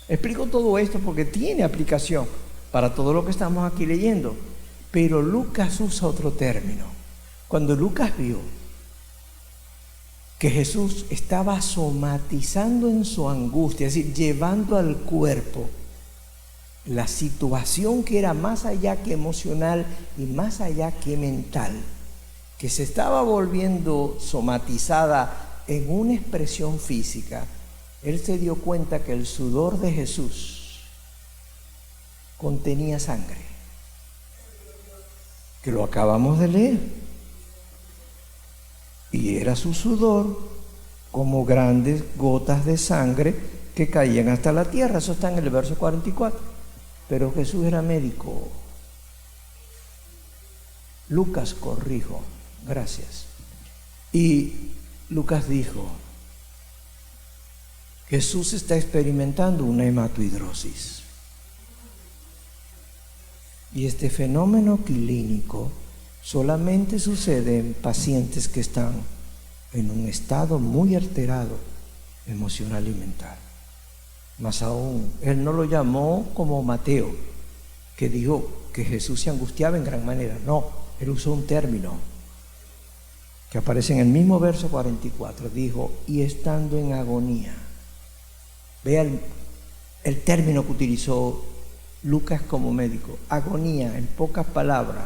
Explico todo esto porque tiene aplicación para todo lo que estamos aquí leyendo. Pero Lucas usa otro término. Cuando Lucas vio que Jesús estaba somatizando en su angustia, es decir, llevando al cuerpo la situación que era más allá que emocional y más allá que mental, que se estaba volviendo somatizada en una expresión física, él se dio cuenta que el sudor de Jesús contenía sangre, que lo acabamos de leer. Y era su sudor como grandes gotas de sangre que caían hasta la tierra. Eso está en el verso 44. Pero Jesús era médico. Lucas corrijo, gracias. Y Lucas dijo, Jesús está experimentando una hematohidrosis. Y este fenómeno clínico solamente sucede en pacientes que están en un estado muy alterado emocional y mental. Más aún, él no lo llamó como Mateo, que dijo que Jesús se angustiaba en gran manera. No, él usó un término que aparece en el mismo verso 44. Dijo, y estando en agonía. Vean el término que utilizó Lucas como médico. Agonía, en pocas palabras.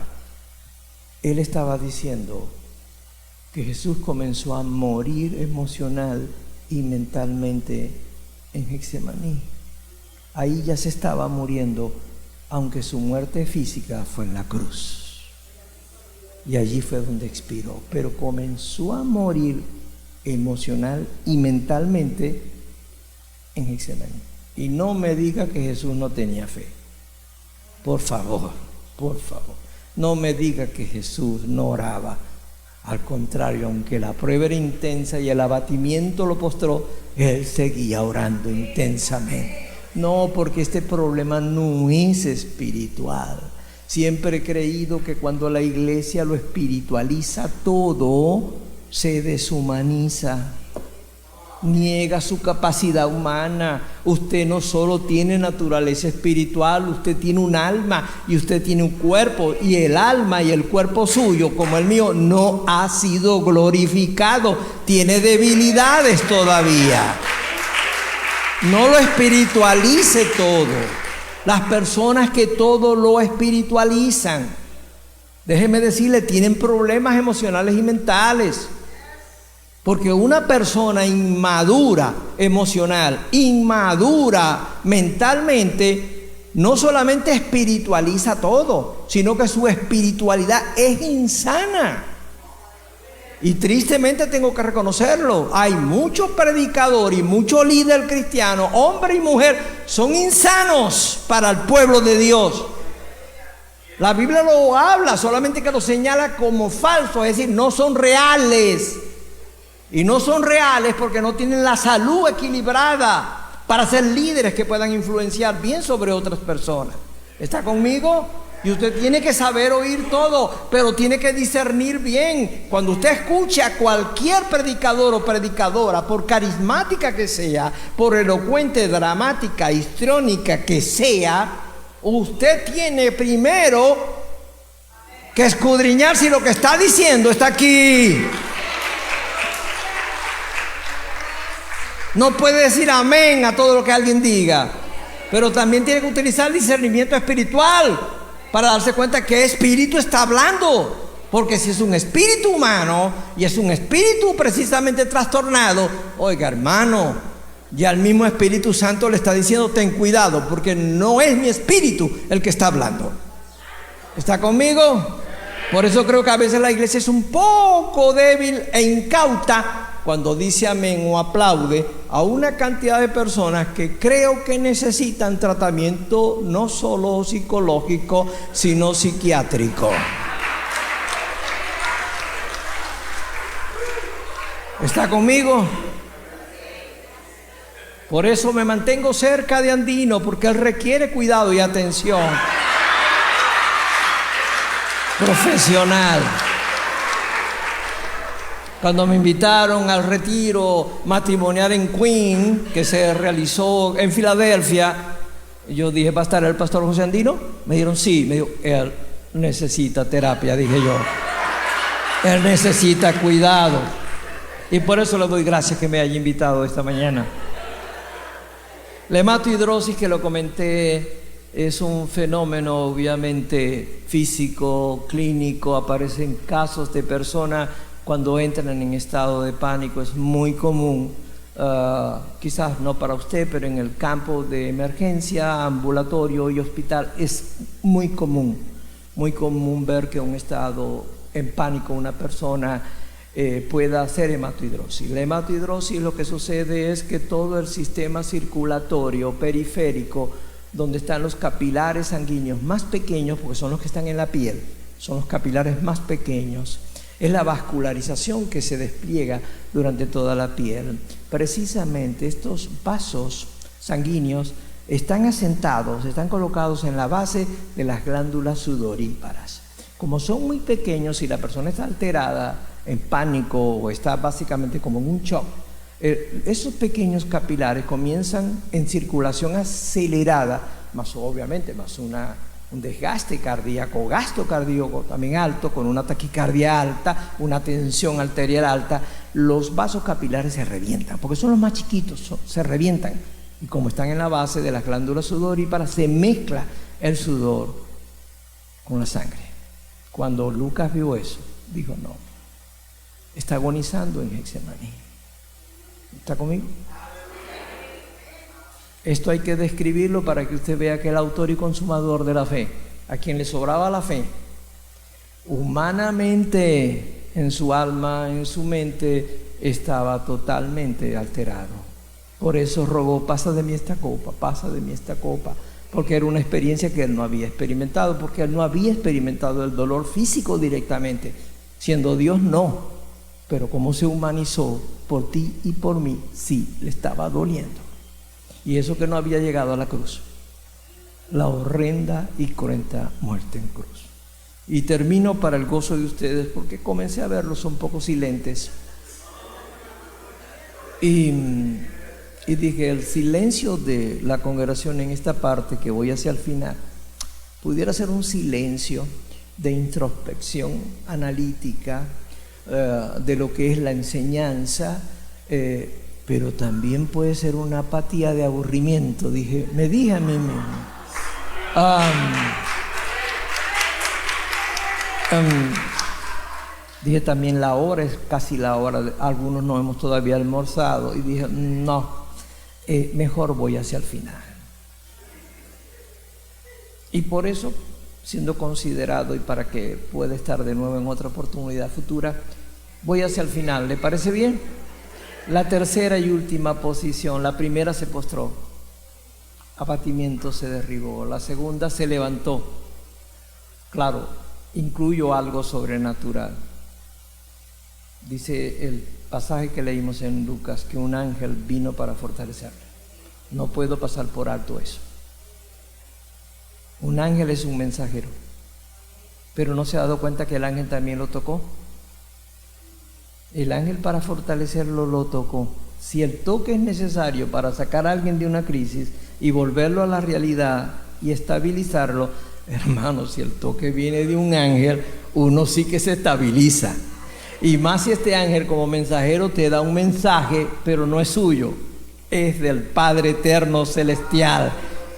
Él estaba diciendo que Jesús comenzó a morir emocional y mentalmente en Getsemaní. Ahí ya se estaba muriendo, aunque su muerte física fue en la cruz. Y allí fue donde expiró. Pero comenzó a morir emocional y mentalmente en Getsemaní. Y no me diga que Jesús no tenía fe. Por favor, por favor. No me diga que Jesús no oraba. Al contrario, aunque la prueba era intensa y el abatimiento lo postró, él seguía orando intensamente. No, porque este problema no es espiritual. Siempre he creído que cuando la iglesia lo espiritualiza todo, se deshumaniza. niega su capacidad humana. Usted no solo tiene naturaleza espiritual, usted tiene un alma y usted tiene un cuerpo, y el alma y el cuerpo suyo, como el mío, no ha sido glorificado. Tiene debilidades todavía. No lo espiritualice todo. Las personas que todo lo espiritualizan, déjeme decirle, tienen problemas emocionales y mentales. Porque una persona inmadura emocional, inmadura mentalmente, no solamente espiritualiza todo, sino que su espiritualidad es insana. Y tristemente tengo que reconocerlo, hay muchos predicadores y muchos líderes cristianos, hombre y mujer, son insanos para el pueblo de Dios. La Biblia lo habla, solamente que lo señala como falso, es decir, no son reales. Y no son reales porque no tienen la salud equilibrada para ser líderes que puedan influenciar bien sobre otras personas. ¿Está conmigo? Y usted tiene que saber oír todo, pero tiene que discernir bien. Cuando usted escuche a cualquier predicador o predicadora, por carismática que sea, por elocuente, dramática, histriónica que sea, usted tiene primero que escudriñar si lo que está diciendo está aquí. No puede decir amén a todo lo que alguien diga, pero también tiene que utilizar discernimiento espiritual para darse cuenta qué espíritu está hablando. Porque si es un espíritu humano y es un espíritu precisamente trastornado, oiga hermano, ya el mismo Espíritu Santo le está diciendo ten cuidado, porque no es mi espíritu el que está hablando. ¿Está conmigo? Por eso creo que a veces la iglesia es un poco débil e incauta cuando dice amén o aplaude a una cantidad de personas que creo que necesitan tratamiento no solo psicológico, sino psiquiátrico. ¿Está conmigo? Por eso me mantengo cerca de Andino, porque él requiere cuidado y atención profesional. Cuando me invitaron al retiro matrimonial en Queen, que se realizó en Filadelfia, yo dije, ¿va a estar el pastor José Andino? Me dijeron, sí. Me dijo, él necesita terapia, dije yo. Él necesita cuidado. Y por eso le doy gracias que me haya invitado esta mañana. La hematohidrosis, que lo comenté, es un fenómeno obviamente físico, clínico. Aparecen casos de personas cuando entran en estado de pánico. Es muy común, quizás no para usted, pero en el campo de emergencia, ambulatorio y hospital es muy común ver que en un estado en pánico una persona pueda hacer hematohidrosis. La hematohidrosis, lo que sucede es que todo el sistema circulatorio periférico, donde están los capilares sanguíneos más pequeños, porque son los que están en la piel, son los capilares más pequeños, es la vascularización que se despliega durante toda la piel. Precisamente estos vasos sanguíneos están asentados, están colocados en la base de las glándulas sudoríparas. Como son muy pequeños y la persona está alterada, en pánico o está básicamente como en un shock, esos pequeños capilares comienzan en circulación acelerada, más obviamente más un desgaste cardíaco, gasto cardíaco también alto, con una taquicardia alta, una tensión arterial alta. Los vasos capilares se revientan, porque son los más chiquitos, se revientan. Y como están en la base de las glándulas sudoríparas, se mezcla el sudor con la sangre. Cuando Lucas vio eso, dijo, no, está agonizando en Getsemaní. ¿Está conmigo? Esto hay que describirlo para que usted vea que el autor y consumador de la fe, a quien le sobraba la fe, humanamente, en su alma, en su mente, estaba totalmente alterado. Por eso rogó, pasa de mí esta copa, porque era una experiencia que él no había experimentado, porque él no había experimentado el dolor físico directamente, siendo Dios no, pero como se humanizó por ti y por mí, sí, le estaba doliendo. Y eso que no había llegado a la cruz, la horrenda y cruenta muerte en cruz. Y termino para el gozo de ustedes, porque comencé a verlos un poco silentes. Y, y dije, el silencio de la congregación en esta parte que voy hacia el final, pudiera ser un silencio de introspección analítica de lo que es la enseñanza, pero también puede ser una apatía de aburrimiento. Me dije a mí mismo. Dije también, la hora es casi la hora, algunos no hemos todavía almorzado, y dije, no, mejor voy hacia el final. Y por eso, siendo considerado y para que pueda estar de nuevo en otra oportunidad futura, voy hacia el final. ¿Le parece bien? La tercera y última posición. La primera se postró, abatimiento, se derribó. La segunda se levantó. Claro, incluyo algo sobrenatural. Dice el pasaje que leímos en Lucas que un ángel vino para fortalecerle. No puedo pasar por alto eso. Un ángel es un mensajero, pero no se ha dado cuenta que el ángel también lo tocó. El ángel, para fortalecerlo, lo tocó. Si el toque es necesario para sacar a alguien de una crisis y volverlo a la realidad y estabilizarlo, hermanos, si el toque viene de un ángel, uno sí que se estabiliza. Y más si este ángel como mensajero te da un mensaje, pero no es suyo, es del Padre eterno celestial.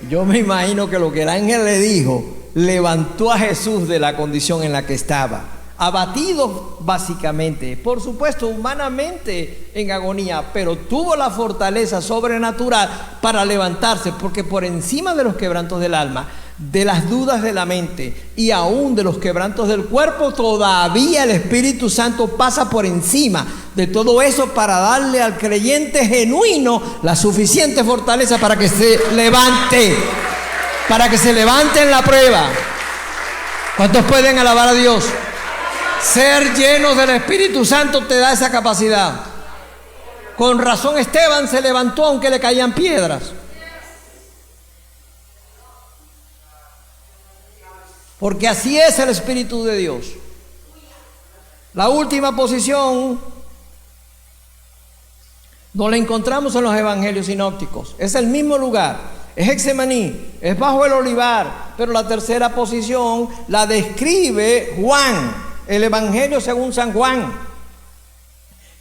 Yo me imagino que lo que el ángel le dijo levantó a Jesús de la condición en la que estaba, abatido básicamente, por supuesto humanamente en agonía, pero tuvo la fortaleza sobrenatural para levantarse, porque por encima de los quebrantos del alma, de las dudas de la mente y aún de los quebrantos del cuerpo, todavía el Espíritu Santo pasa por encima de todo eso para darle al creyente genuino la suficiente fortaleza para que se levante, en la prueba. ¿Cuántos pueden alabar a Dios? Ser llenos del Espíritu Santo te da esa capacidad. Con razón Esteban se levantó aunque le caían piedras, porque así es el Espíritu de Dios. La última posición no la encontramos en los evangelios sinópticos. Es el mismo lugar, es Getsemaní, es bajo el olivar, pero la tercera posición la describe Juan, el Evangelio según San Juan,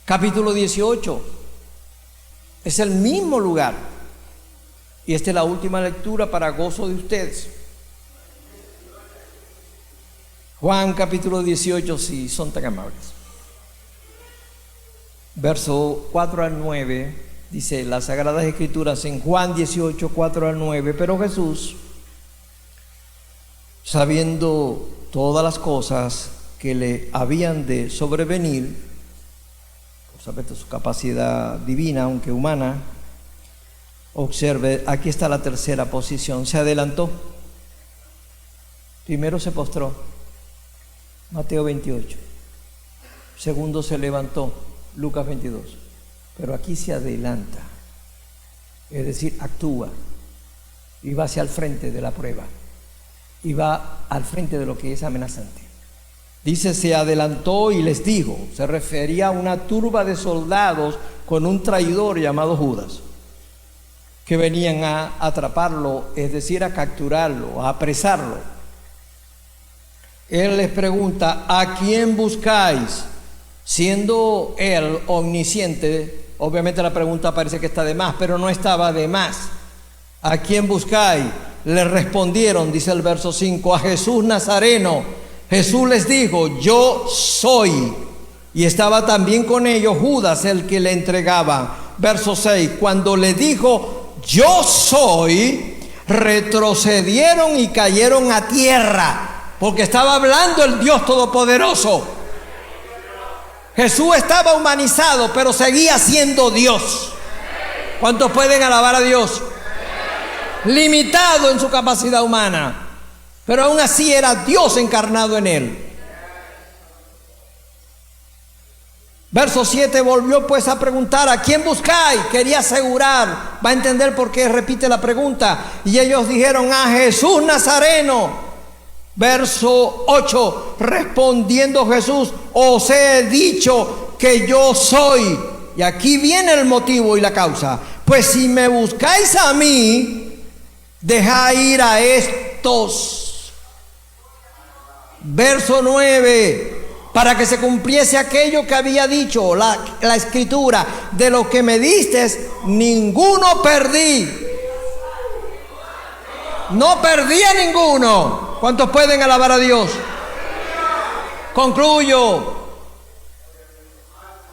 capítulo 18. Es el mismo lugar. Y esta es la última lectura para gozo de ustedes. Juan capítulo 18, si son tan amables. Verso 4 al 9, dice las Sagradas Escrituras en Juan 18, 4 al 9. Pero Jesús, sabiendo todas las cosas que le habían de sobrevenir, por supuesto su capacidad divina, aunque humana, observe, aquí está la tercera posición, se adelantó. Primero se postró, Mateo 28. Segundo se levantó, Lucas 22. Pero aquí se adelanta, es decir, actúa y va hacia el frente de la prueba y va al frente de lo que es amenazante. Dice, se adelantó y les dijo, se refería a una turba de soldados con un traidor llamado Judas, que venían a atraparlo, es decir, a capturarlo, a apresarlo. Él les pregunta, ¿a quién buscáis? Siendo él omnisciente, obviamente la pregunta parece que está de más, pero no estaba de más. ¿A quién buscáis? Le respondieron, dice el verso 5, a Jesús Nazareno. Jesús les dijo, yo soy. Y estaba también con ellos Judas, el que le entregaba. Verso 6, cuando le dijo, yo soy, retrocedieron y cayeron a tierra, porque estaba hablando el Dios Todopoderoso. Jesús estaba humanizado, pero seguía siendo Dios. ¿Cuántos pueden alabar a Dios? Limitado en su capacidad humana, pero aún así era Dios encarnado en él. Verso 7, volvió pues a preguntar, ¿a quién buscáis? Quería asegurar, va a entender por qué repite la pregunta. Y ellos dijeron, a Jesús Nazareno. Verso 8, respondiendo Jesús, os he dicho que yo soy. Y aquí viene el motivo y la causa. Pues si me buscáis a mí, dejad ir a estos. Verso 9. Para que se cumpliese aquello que había dicho la escritura: de lo que me diste, ninguno perdí. No perdí a ninguno. ¿Cuántos pueden alabar a Dios? Concluyo.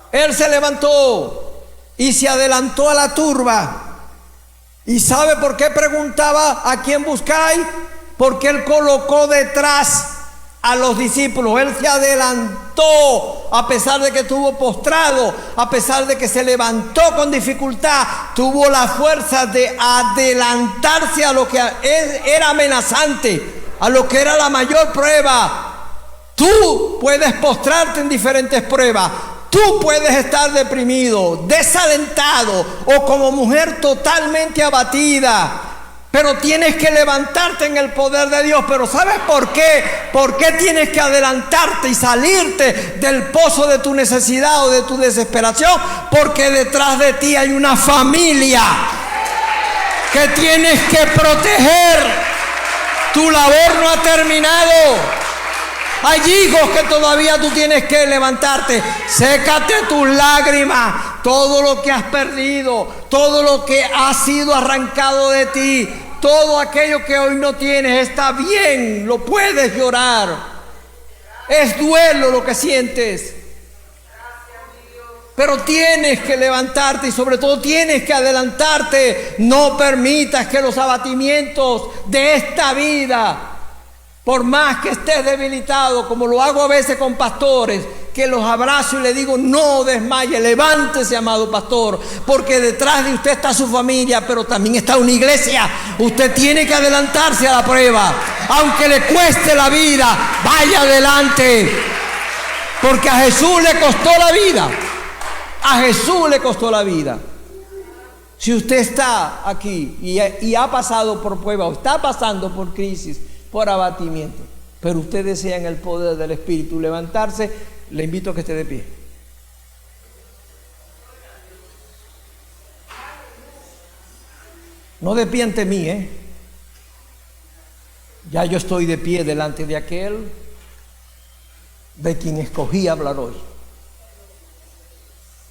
Él se levantó y se adelantó a la turba. ¿Y sabe por qué preguntaba a quién buscáis? Porque él colocó detrás a los discípulos. Él se adelantó, a pesar de que estuvo postrado, a pesar de que se levantó con dificultad, tuvo la fuerza de adelantarse a lo que era amenazante, a lo que era la mayor prueba. Tú puedes postrarte en diferentes pruebas. Tú puedes estar deprimido, desalentado o como mujer totalmente abatida. Pero tienes que levantarte en el poder de Dios. Pero ¿sabes por qué? ¿Por qué tienes que adelantarte y salirte del pozo de tu necesidad o de tu desesperación? Porque detrás de ti hay una familia que tienes que proteger. Tu labor no ha terminado. Hay hijos que todavía tú tienes que levantarte. Sécate tus lágrimas. Todo lo que has perdido, todo lo que ha sido arrancado de ti, todo aquello que hoy no tienes, está bien, lo puedes llorar. Es duelo lo que sientes, pero tienes que levantarte y sobre todo tienes que adelantarte. No permitas que los abatimientos de esta vida, por más que estés debilitado, como lo hago a veces con pastores, que los abrazo y le digo: no desmaye, levántese, amado pastor, porque detrás de usted está su familia, pero también está una iglesia. Usted tiene que adelantarse a la prueba, aunque le cueste la vida, vaya adelante, porque a Jesús le costó la vida. A Jesús le costó la vida. Si usted está aquí y ha pasado por prueba o está pasando por crisis, por abatimiento, pero usted desea en el poder del Espíritu levantarse, le invito a que esté de pie. No de pie ante mí, Ya yo estoy de pie delante de aquel de quien escogí hablar hoy.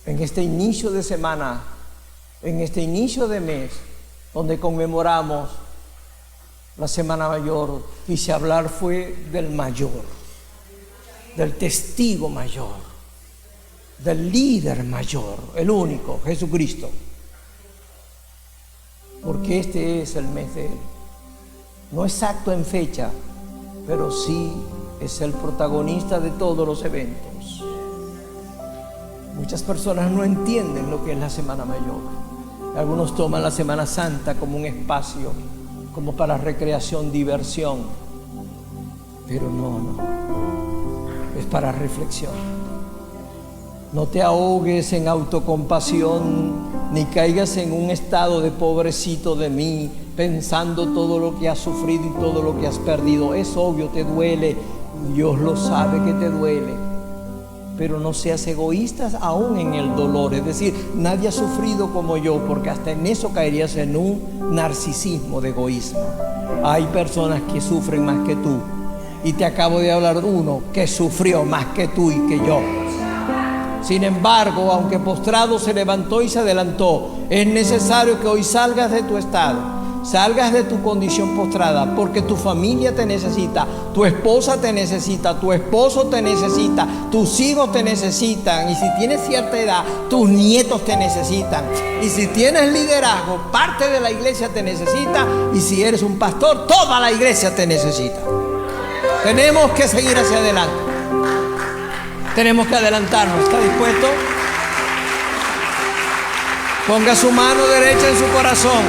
En este inicio de semana, en este inicio de mes, donde conmemoramos la Semana Mayor, quise hablar fue del mayor, del testigo mayor, del líder mayor, el único, Jesucristo. Porque este es el mes de Él. No exacto en fecha, pero sí es el protagonista de todos los eventos. Muchas personas no entienden lo que es la Semana Mayor. Algunos toman la Semana Santa como un espacio, como para recreación, diversión. Pero no. Es para reflexión. No te ahogues en autocompasión, ni caigas en un estado de pobrecito de mí, pensando todo lo que has sufrido y todo lo que has perdido. Es obvio, te duele, Dios lo sabe que te duele, pero no seas egoísta aún en el dolor. Es decir, nadie ha sufrido como yo, porque hasta en eso caerías en un narcisismo de egoísmo. Hay personas que sufren más que tú, y te acabo de hablar de uno que sufrió más que tú y que yo. Sin embargo, aunque postrado se levantó y se adelantó, es necesario que hoy salgas de tu estado, salgas de tu condición postrada, porque tu familia te necesita, tu esposa te necesita, tu esposo te necesita, tus hijos te necesitan, y si tienes cierta edad, tus nietos te necesitan, y si tienes liderazgo, parte de la iglesia te necesita, y si eres un pastor, toda la iglesia te necesita. Tenemos que seguir hacia adelante. Tenemos que adelantarnos. ¿Está dispuesto? Ponga su mano derecha en su corazón.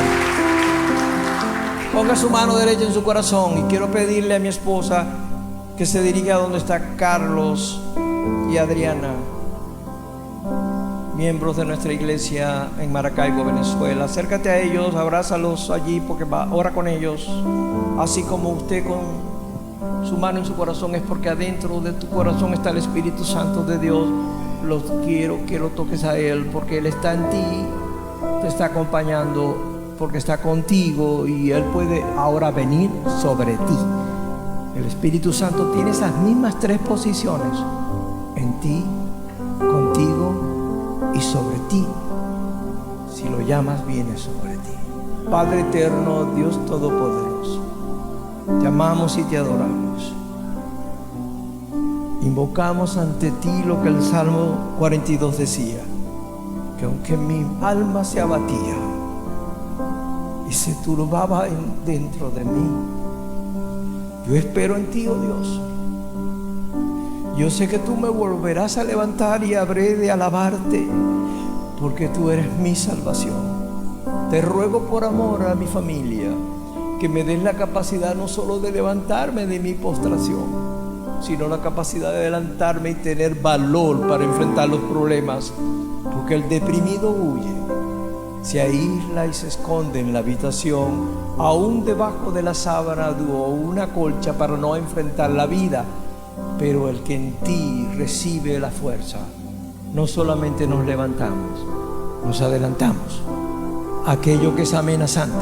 Ponga su mano derecha en su corazón. Y quiero pedirle a mi esposa que se dirija a donde está Carlos y Adriana, miembros de nuestra iglesia en Maracaibo, Venezuela. Acércate a ellos, abrázalos allí, porque ora con ellos. Así como usted con su mano en su corazón, es porque adentro de tu corazón está el Espíritu Santo de Dios quiero que lo toques a Él, porque Él está en ti, te está acompañando, porque está contigo y Él puede ahora venir sobre ti. El Espíritu Santo tiene esas mismas 3 posiciones: en ti, contigo y sobre ti. Si lo llamas, viene sobre ti. Padre eterno, Dios todopoderoso, te amamos y te adoramos. Invocamos ante ti lo que el Salmo 42 decía, que aunque mi alma se abatía y se turbaba dentro de mí, yo espero en ti, oh Dios. Yo sé que tú me volverás a levantar y habré de alabarte, porque tú eres mi salvación. Te ruego por amor a mi familia que me des la capacidad no solo de levantarme de mi postración, sino la capacidad de adelantarme y tener valor para enfrentar los problemas, porque el deprimido huye, se aísla y se esconde en la habitación, aún debajo de la sábana o una colcha, para no enfrentar la vida. Pero el que en ti recibe la fuerza, no solamente nos levantamos, nos adelantamos a aquello que es amenazante,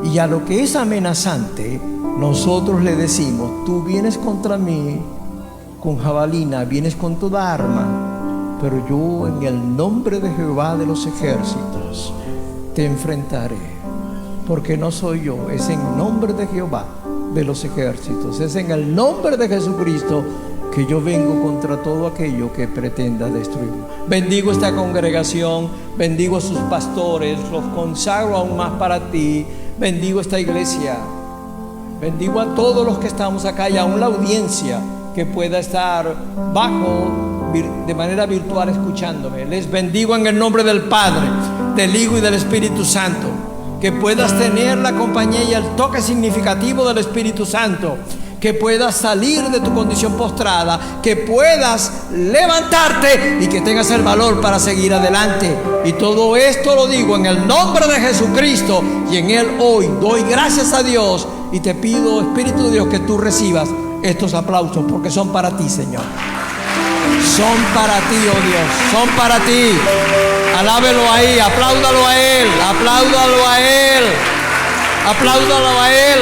y a lo que es amenazante nosotros le decimos: tú vienes contra mí con jabalina, vienes con toda arma, pero yo en el nombre de Jehová de los ejércitos te enfrentaré, porque no soy yo, es en nombre de Jehová de los ejércitos, es en el nombre de Jesucristo que yo vengo contra todo aquello que pretenda destruir. Bendigo esta congregación, bendigo a sus pastores, los consagro aún más para ti. Bendigo esta iglesia, bendigo a todos los que estamos acá y aún la audiencia que pueda estar de manera virtual escuchándome. Les bendigo en el nombre del Padre, del Hijo y del Espíritu Santo. Que puedas tener la compañía y el toque significativo del Espíritu Santo, que puedas salir de tu condición postrada, que puedas levantarte y que tengas el valor para seguir adelante. Y todo esto lo digo en el nombre de Jesucristo, y en Él hoy doy gracias a Dios y te pido, Espíritu de Dios, que tú recibas estos aplausos, porque son para ti, Señor. Son para ti, oh Dios, son para ti. Alábelo ahí, apláudalo a Él, apláudalo a Él, apláudalo a Él.